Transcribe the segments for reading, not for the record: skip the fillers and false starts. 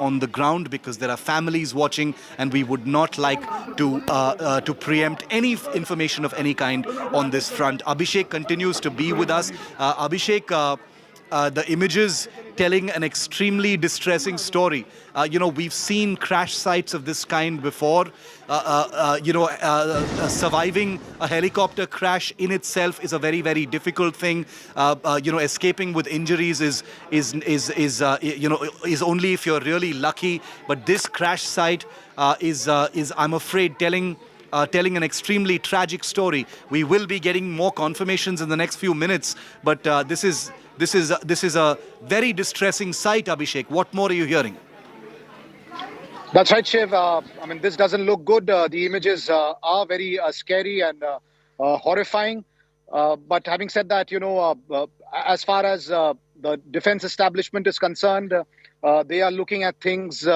on the ground because there are families watching, and we would not like to preempt any information of any kind on this front. Abhishek continues to be with us. Abhishek, the images telling an extremely distressing story. We've seen crash sites of this kind before. Surviving a helicopter crash in itself is a very, very difficult thing. Escaping with injuries is only if you're really lucky. But this crash site is I'm afraid telling an extremely tragic story. We will be getting more confirmations in the next few minutes, but this is a very distressing sight, Abhishek. What more are you hearing? That's right, Shiv. This doesn't look good. The images are very scary and horrifying. But having said that, as far as the defense establishment is concerned, they are looking at things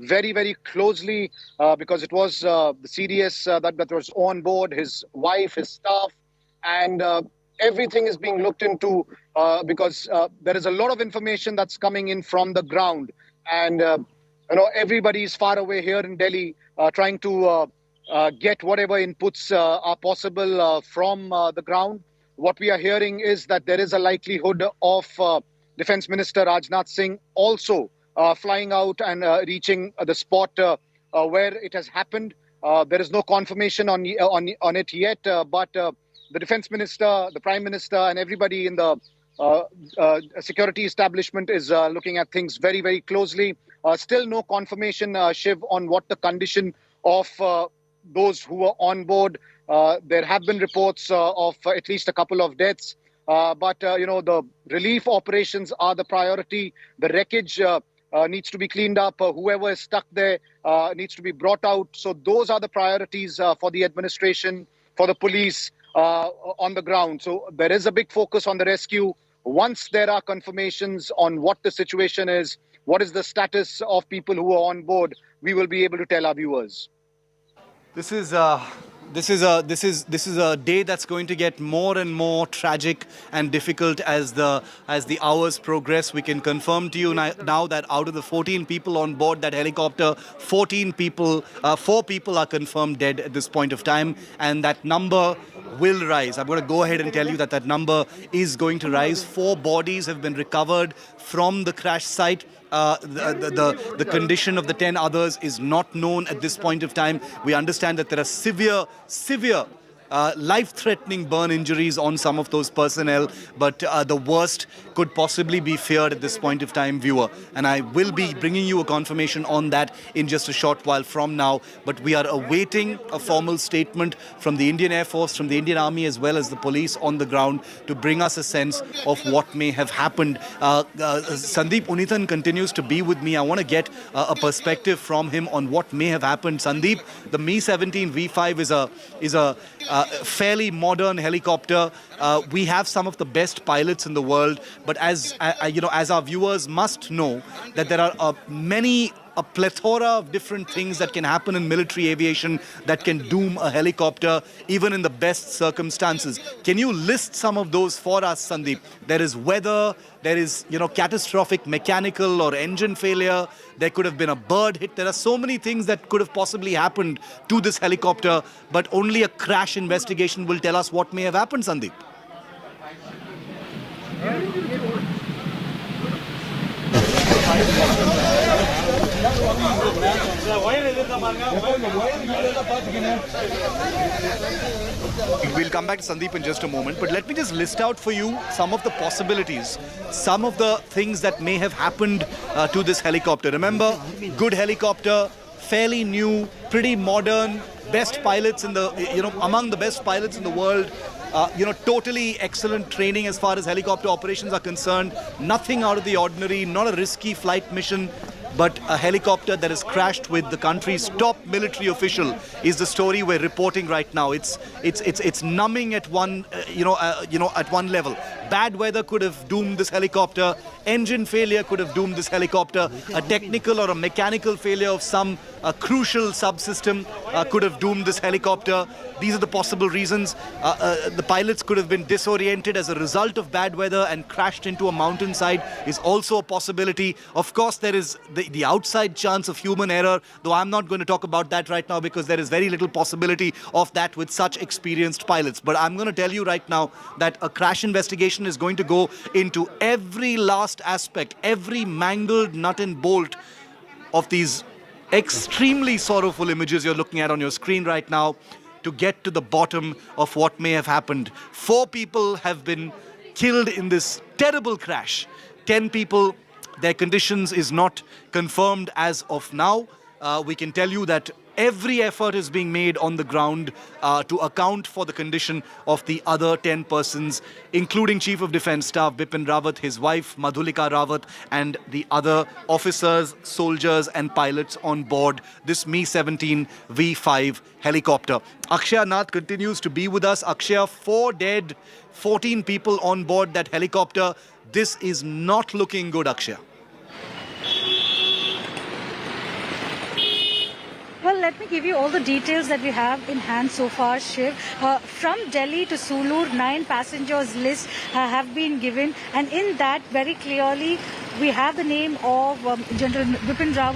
very, very closely because it was the CDS that was on board, his wife, his staff, and everything is being looked into because there is a lot of information that's coming in from the ground. And, everybody is far away here in Delhi trying to get whatever inputs are possible from the ground. What we are hearing is that there is a likelihood of Defense Minister Rajnath Singh also flying out and reaching the spot where it has happened. There is no confirmation on it yet, but the Defense Minister, the Prime Minister, and everybody in the security establishment is looking at things very, very closely. Still no confirmation, Shiv, on what the condition of those who were on board. There have been reports of at least a couple of deaths, but the relief operations are the priority. The wreckage needs to be cleaned up. Whoever is stuck there needs to be brought out. So those are the priorities for the administration, for the police on the ground. So there is a big focus on the rescue. Once there are confirmations on what the situation is, what is the status of people who are on board, we will be able to tell our viewers. This is a day that's going to get more and more tragic and difficult as the hours progress. We can confirm to you now that out of the 14 people on board that helicopter, 4 people are confirmed dead at this point of time, and that number will rise. I'm going to go ahead and tell you that number is going to rise. 4 bodies have been recovered from the crash site. The condition of the 10 others is not known at this point of time. We understand that there are severe life-threatening burn injuries on some of those personnel, but the worst could possibly be feared at this point of time, viewer. And I will be bringing you a confirmation on that in just a short while from now. But we are awaiting a formal statement from the Indian Air Force, from the Indian Army, as well as the police on the ground to bring us a sense of what may have happened. Sandeep Unithan continues to be with me. I want to get a perspective from him on what may have happened. Sandeep, the Mi-17 V5 is a fairly modern helicopter. We have some of the best pilots in the world, but as our viewers must know, that there are a plethora of different things that can happen in military aviation that can doom a helicopter, even in the best circumstances. Can you list some of those for us, Sandeep? There is weather, there is, catastrophic mechanical or engine failure. There could have been a bird hit. There are so many things that could have possibly happened to this helicopter, but only a crash investigation will tell us what may have happened, Sandeep. We'll come back to Sandeep in just a moment, but let me just list out for you some of the possibilities, some of the things that may have happened to this helicopter. Remember, good helicopter, fairly new, pretty modern, best pilots in the, among the best pilots in the world. Totally excellent training as far as helicopter operations are concerned. Nothing out of the ordinary, not a risky flight mission, but a helicopter that has crashed with the country's top military official is the story we're reporting right now. It's numbing at one, at one level. Bad weather could have doomed this helicopter. Engine failure could have doomed this helicopter. A technical or a mechanical failure of some crucial subsystem could have doomed this helicopter. These are the possible reasons. The pilots could have been disoriented as a result of bad weather and crashed into a mountainside is also a possibility. Of course, there is the outside chance of human error, though I'm not going to talk about that right now because there is very little possibility of that with such experienced pilots. But I'm going to tell you right now that a crash investigation is going to go into every last aspect, every mangled nut and bolt of these extremely sorrowful images you're looking at on your screen right now to get to the bottom of what may have happened. 4 people have been killed in this terrible crash. 10 people, their conditions is not confirmed as of now. We can tell you that every effort is being made on the ground to account for the condition of the other 10 persons, including Chief of Defence Staff Bipin Rawat, his wife Madhulika Rawat, and the other officers, soldiers and pilots on board this Mi-17 V5 helicopter. Akshaya Nath continues to be with us. Akshaya, 4 dead, 14 people on board that helicopter. This is not looking good, Akshaya. Well, let me give you all the details that we have in hand so far, Shiv. From Delhi to Sulur, 9 passengers list have been given, and in that very clearly we have the name of General Bipin Rawat.